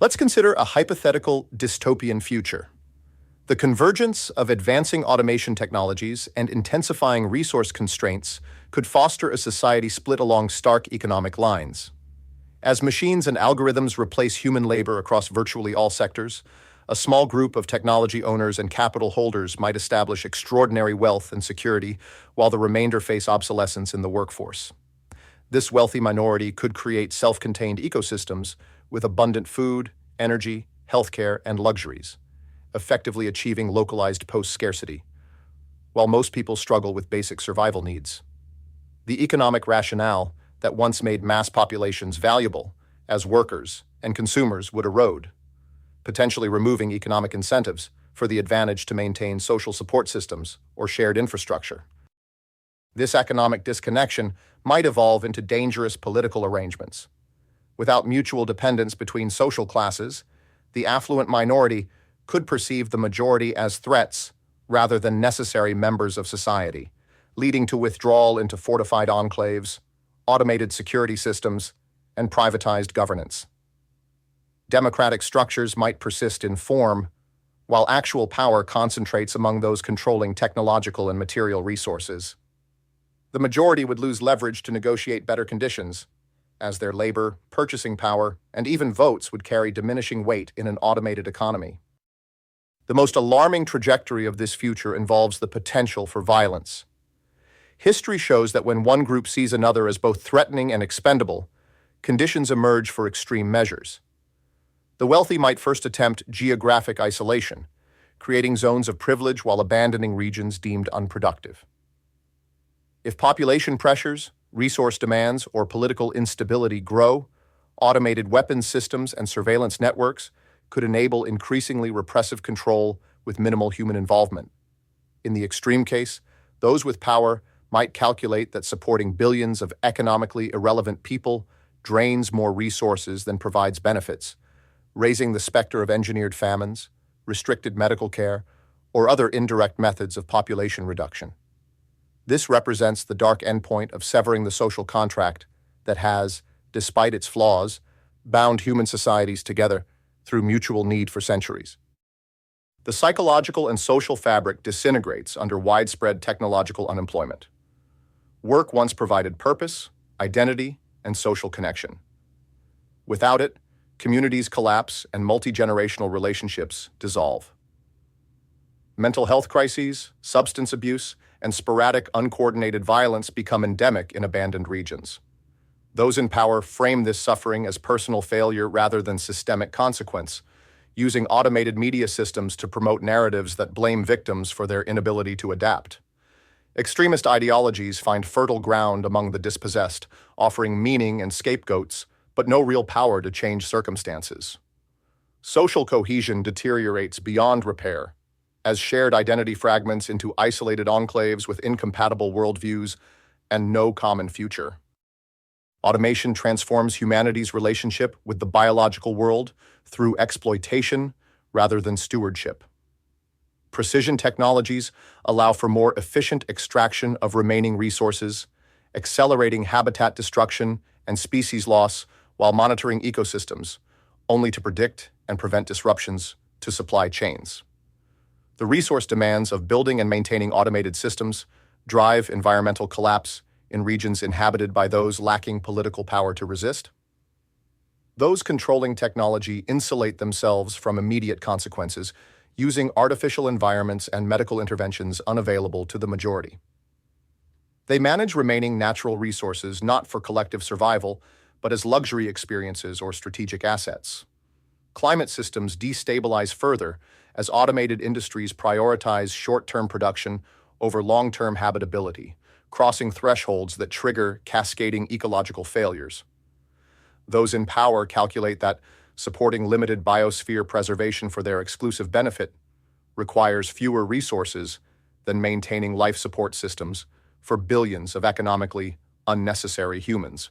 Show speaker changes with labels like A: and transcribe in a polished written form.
A: Let's consider a hypothetical dystopian future. The convergence of advancing automation technologies and intensifying resource constraints could foster a society split along stark economic lines. As machines and algorithms replace human labor across virtually all sectors, a small group of technology owners and capital holders might establish extraordinary wealth and security, while the remainder face obsolescence in the workforce. This wealthy minority could create self-contained ecosystems with abundant food, energy, healthcare, and luxuries, effectively achieving localized post-scarcity, while most people struggle with basic survival needs. The economic rationale that once made mass populations valuable as workers and consumers would erode, potentially removing economic incentives for the advantage to maintain social support systems or shared infrastructure. This economic disconnection might evolve into dangerous political arrangements. Without mutual dependence between social classes, the affluent minority could perceive the majority as threats rather than necessary members of society, leading to withdrawal into fortified enclaves, automated security systems, and privatized governance. Democratic structures might persist in form, while actual power concentrates among those controlling technological and material resources. The majority would lose leverage to negotiate better conditions, as their labor, purchasing power, and even votes would carry diminishing weight in an automated economy. The most alarming trajectory of this future involves the potential for violence. History shows that when one group sees another as both threatening and expendable, conditions emerge for extreme measures. The wealthy might first attempt geographic isolation, creating zones of privilege while abandoning regions deemed unproductive. If population pressures, resource demands, or political instability grow, automated weapons systems and surveillance networks could enable increasingly repressive control with minimal human involvement. In the extreme case, those with power might calculate that supporting billions of economically irrelevant people drains more resources than provides benefits, raising the specter of engineered famines, restricted medical care, or other indirect methods of population reduction. This represents the dark endpoint of severing the social contract that has, despite its flaws, bound human societies together through mutual need for centuries. The psychological and social fabric disintegrates under widespread technological unemployment. Work once provided purpose, identity, and social connection. Without it, communities collapse and multi-generational relationships dissolve. Mental health crises, substance abuse, and sporadic uncoordinated violence become endemic in abandoned regions. Those in power frame this suffering as personal failure rather than systemic consequence, using automated media systems to promote narratives that blame victims for their inability to adapt. Extremist ideologies find fertile ground among the dispossessed, offering meaning and scapegoats, but no real power to change circumstances. Social cohesion deteriorates beyond repair, as shared identity fragments into isolated enclaves with incompatible worldviews and no common future. Automation transforms humanity's relationship with the biological world through exploitation rather than stewardship. Precision technologies allow for more efficient extraction of remaining resources, accelerating habitat destruction and species loss while monitoring ecosystems, only to predict and prevent disruptions to supply chains. The resource demands of building and maintaining automated systems drive environmental collapse in regions inhabited by those lacking political power to resist. Those controlling technology insulate themselves from immediate consequences, using artificial environments and medical interventions unavailable to the majority. They manage remaining natural resources not for collective survival, but as luxury experiences or strategic assets. Climate systems destabilize further as automated industries prioritize short-term production over long-term habitability, crossing thresholds that trigger cascading ecological failures. Those in power calculate that supporting limited biosphere preservation for their exclusive benefit requires fewer resources than maintaining life support systems for billions of economically unnecessary humans.